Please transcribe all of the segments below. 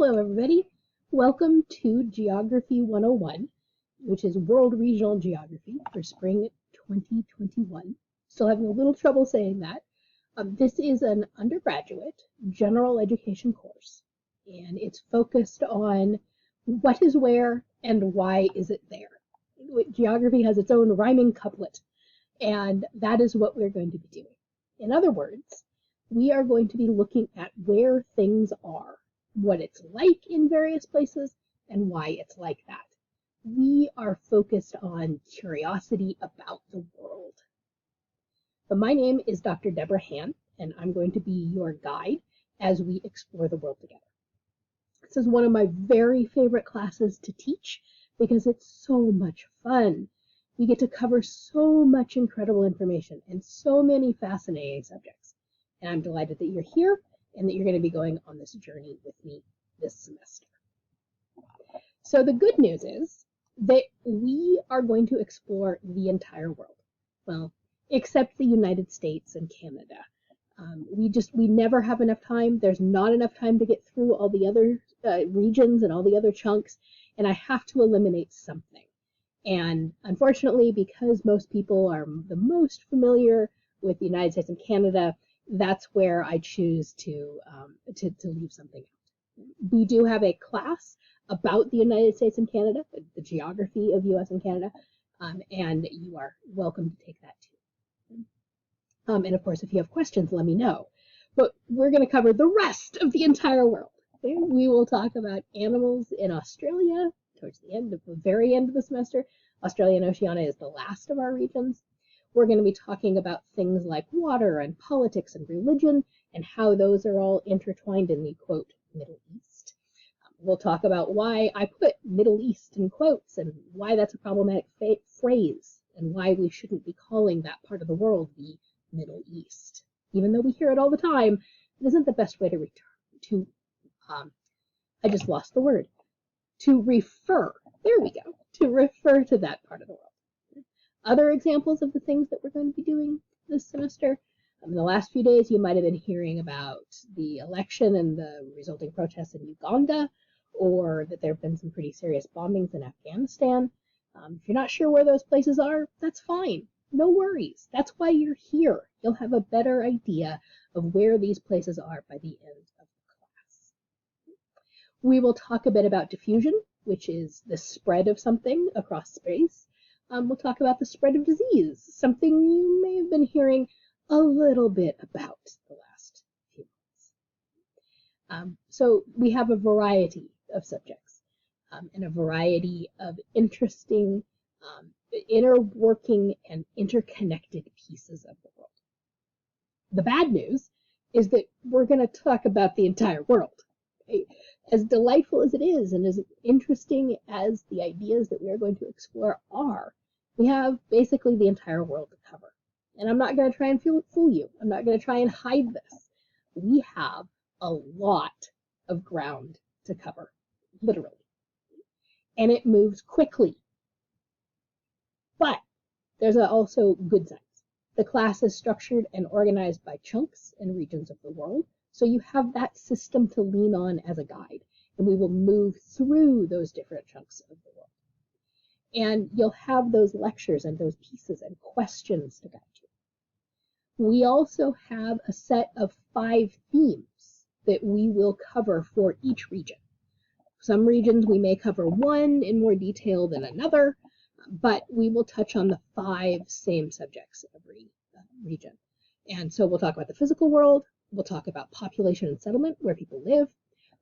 Hello, everybody. Welcome to Geography 101, which is World Regional Geography for spring 2021. Still having a little trouble saying that. This is an undergraduate general education course, and it's focused on what is where and why is it there. Geography has its own rhyming couplet, and that is what we're going to be doing. In other words, we are going to be looking at where things are, what it's like in various places, and why it's like that. We are focused on curiosity about the world. But my name is Dr. Deborah Han, and I'm going to be your guide as we explore the world together. This is one of my very favorite classes to teach because it's so much fun. We get to cover so much incredible information and so many fascinating subjects. And I'm delighted that you're here and that you're going to be going on this journey with me this semester. So the good news is that we are going to explore the entire world. Well, except the United States and Canada. We never have enough time. There's not enough time to get through all the other regions and all the other chunks, and I have to eliminate something. And unfortunately, because most people are the most familiar with the United States and Canada, that's where I choose to leave something out. We do have a class about the United States and Canada, the geography of U.S. and Canada, and you are welcome to take that too. And of course, if you have questions, let me know. But we're going to cover the rest of the entire world. Okay? We will talk about animals in Australia towards the very end of the semester. Australia and Oceania is the last of our regions. We're going to be talking about things like water and politics and religion and how those are all intertwined in the, quote, Middle East. We'll talk about why I put Middle East in quotes and why that's a problematic phrase and why we shouldn't be calling that part of the world the Middle East. Even though we hear it all the time, it isn't the best way to refer. There we go. To refer to that part of the world. Other examples of the things that we're going to be doing this semester. In the last few days, you might have been hearing about the election and the resulting protests in Uganda, or that there have been some pretty serious bombings in Afghanistan. If you're not sure where those places are, that's fine. No worries. That's why you're here. You'll have a better idea of where these places are by the end of the class. We will talk a bit about diffusion, which is the spread of something across space. We'll talk about the spread of disease, something you may have been hearing a little bit about the last few months. So we have a variety of subjects and a variety of interesting interworking and interconnected pieces of the world. The bad news is that we're going to talk about the entire world. Okay? As delightful as it is and as interesting as the ideas that we are going to explore are, we have basically the entire world to cover. And I'm not going to try and fool you. I'm not going to try and hide this. We have a lot of ground to cover, literally. And it moves quickly. But there's also good signs. The class is structured and organized by chunks and regions of the world, so you have that system to lean on as a guide, and we will move through those different chunks of the world. And you'll have those lectures and those pieces and questions to guide you. We also have a set of 5 themes that we will cover for each region. Some regions we may cover one in more detail than another, but we will touch on the 5 same subjects every region. And so we'll talk about the physical world, we'll talk about population and settlement, where people live,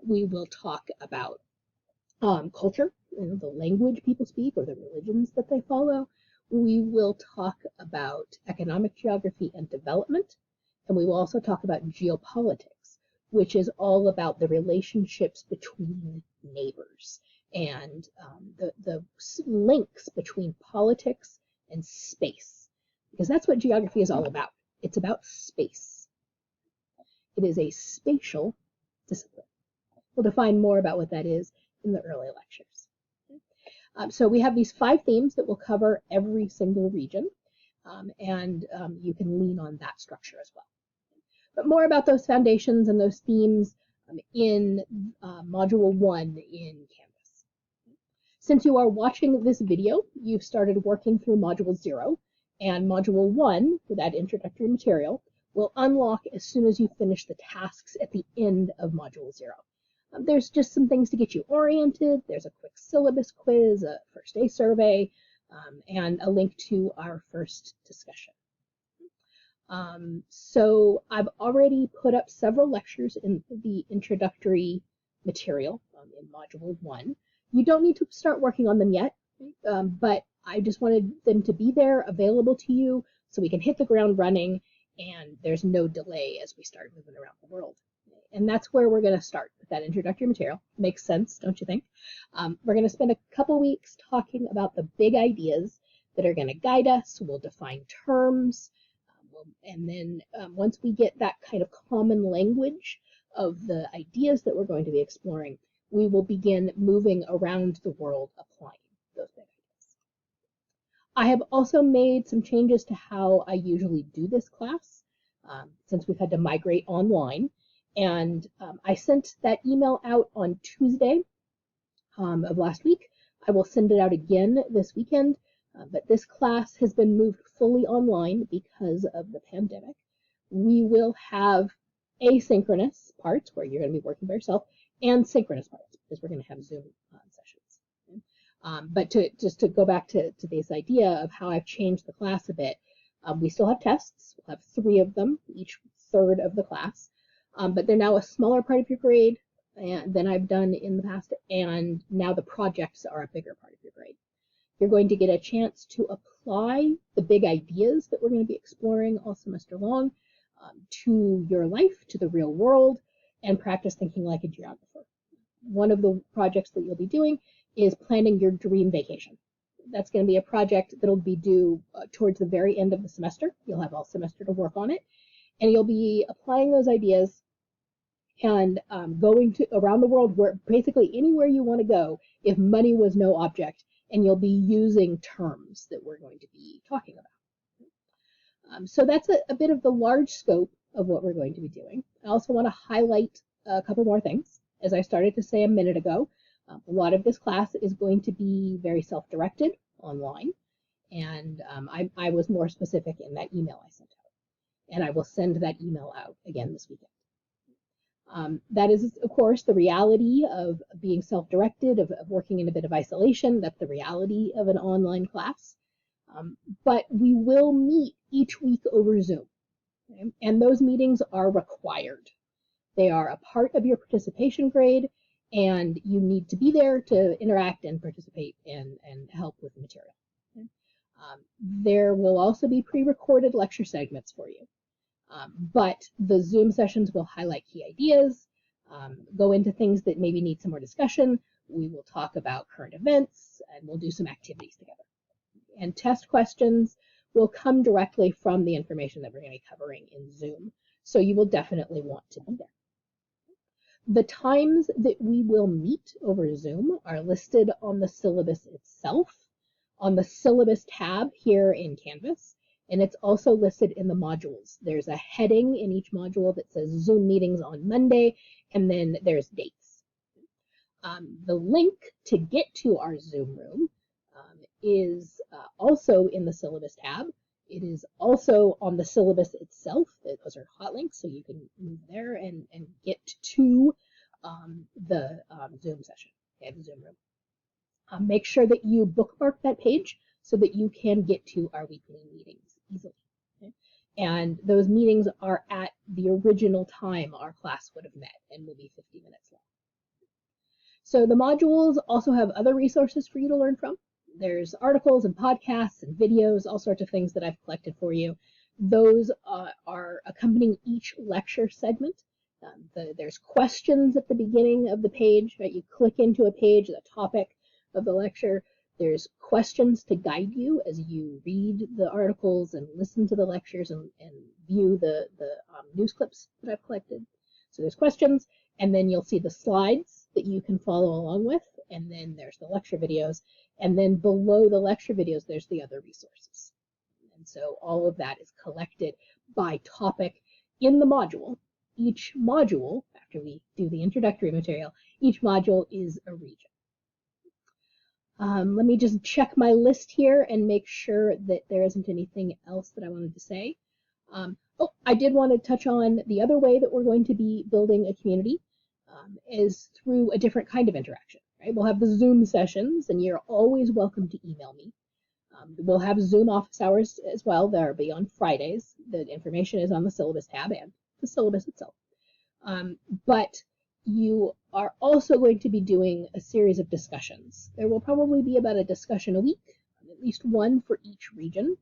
we will talk about culture, the language people speak or the religions that they follow. We will talk about economic geography and development, and we will also talk about geopolitics, which is all about the relationships between neighbors and the links between politics and space, because that's what geography is all about. It's about space. It is a spatial discipline. We'll define more about what that is in the early lectures. So we have these 5 themes that will cover every single region, and you can lean on that structure as well. But more about those foundations and those themes in Module 1 in Canvas. Since you are watching this video, you've started working through Module 0, and Module 1, with that introductory material, will unlock as soon as you finish the tasks at the end of Module 0. There's just some things to get you oriented. There's a quick syllabus quiz, a first day survey, and a link to our first discussion. So I've already put up several lectures in the introductory material in Module 1. You don't need to start working on them yet, but I just wanted them to be there, available to you, so we can hit the ground running, and there's no delay as we start moving around the world. And that's where we're going to start with that introductory material. Makes sense, don't you think? We're going to spend a couple weeks talking about the big ideas that are going to guide us. We'll define terms, and then once we get that kind of common language of the ideas that we're going to be exploring, we will begin moving around the world applying those big ideas. I have also made some changes to how I usually do this class since we've had to migrate online. And I sent that email out on Tuesday of last week. I will send it out again this weekend, but this class has been moved fully online because of the pandemic. We will have asynchronous parts where you're going to be working by yourself and synchronous parts because we're going to have Zoom sessions. Okay? But just to go back to this idea of how I've changed the class a bit, we still have tests. We'll have 3 of them, each third of the class. But they're now a smaller part of your grade than I've done in the past, and now the projects are a bigger part of your grade. You're going to get a chance to apply the big ideas that we're going to be exploring all semester long to your life, to the real world, and practice thinking like a geographer. One of the projects that you'll be doing is planning your dream vacation. That's going to be a project that'll be due towards the very end of the semester. You'll have all semester to work on it, and you'll be applying those ideas and going to around the world, where basically anywhere you want to go if money was no object, and you'll be using terms that we're going to be talking about. So that's a bit of the large scope of what we're going to be doing. I also want to highlight a couple more things. As I started to say a minute ago, a lot of this class is going to be very self-directed online, and I was more specific in that email I sent out, and I will send that email out again this weekend. That is, of course, the reality of being self-directed, of working in a bit of isolation. That's the reality of an online class. But we will meet each week over Zoom, okay? And those meetings are required. They are a part of your participation grade, and you need to be there to interact and participate and help with the material. Okay? There will also be pre-recorded lecture segments for you. But the Zoom sessions will highlight key ideas, go into things that maybe need some more discussion. We will talk about current events, and we'll do some activities together. And test questions will come directly from the information that we're going to be covering in Zoom, so you will definitely want to be there. The times that we will meet over Zoom are listed on the syllabus itself, on the syllabus tab here in Canvas. And it's also listed in the modules. There's a heading in each module that says Zoom meetings on Monday, and then there's dates. The link to get to our Zoom room is also in the syllabus tab. It is also on the syllabus itself. Those are hot links, so you can move there and get to the Zoom session, okay, the Zoom room. Make sure that you bookmark that page so that you can get to our weekly meetings easily. Okay? And those meetings are at the original time our class would have met and will be 50 minutes long. So the modules also have other resources for you to learn from. There's articles and podcasts and videos, all sorts of things that I've collected for you. Those are accompanying each lecture segment. There's questions at the beginning of the page, right? You click into a page, the topic of the lecture. There's questions to guide you as you read the articles and listen to the lectures and view the news clips that I've collected. So there's questions, and then you'll see the slides that you can follow along with, and then there's the lecture videos, and then below the lecture videos, there's the other resources. And so all of that is collected by topic in the module, each module, after we do the introductory material, each module is a region. Let me just check my list here and make sure that there isn't anything else that I wanted to say. Oh, I did want to touch on the other way that we're going to be building a community is through a different kind of interaction. Right? We'll have the Zoom sessions, and you're always welcome to email me. We'll have Zoom office hours as well. They'll be on Fridays. The information is on the syllabus tab and the syllabus itself. But you are also going to be doing a series of discussions. There will probably be about a discussion a week, at least one for each region.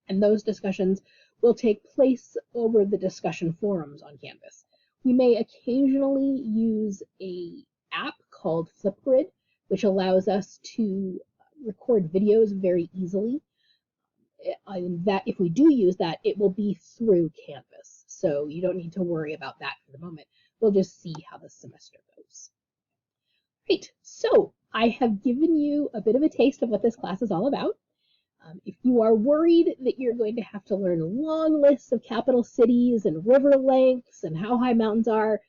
And those discussions will take place over the discussion forums on Canvas. We may occasionally use an app called Flipgrid, which allows us to record videos very easily. And that if we do use that, it will be through Canvas. So you don't need to worry about that for the moment. We'll just see how the semester goes. Great, so I have given you a bit of a taste of what this class is all about. If you are worried that you're going to have to learn long lists of capital cities and river lengths and how high mountains are,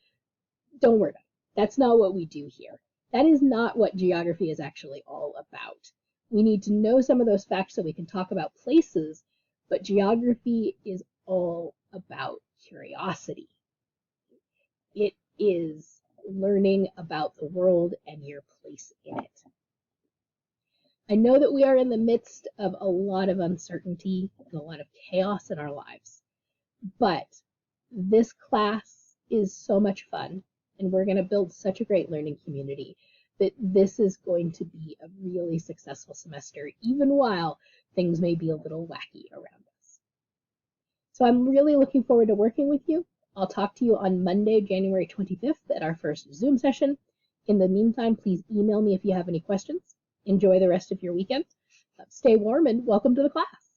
don't worry about it. That's not what we do here. That is not what geography is actually all about. We need to know some of those facts so we can talk about places, but geography is all about curiosity. It is learning about the world and your place in it. I know that we are in the midst of a lot of uncertainty and a lot of chaos in our lives, but this class is so much fun, and we're going to build such a great learning community that this is going to be a really successful semester, even while things may be a little wacky around us. So I'm really looking forward to working with you. I'll talk to you on Monday, January 25th at our first Zoom session. In the meantime, please email me if you have any questions. Enjoy the rest of your weekend. Stay warm and welcome to the class.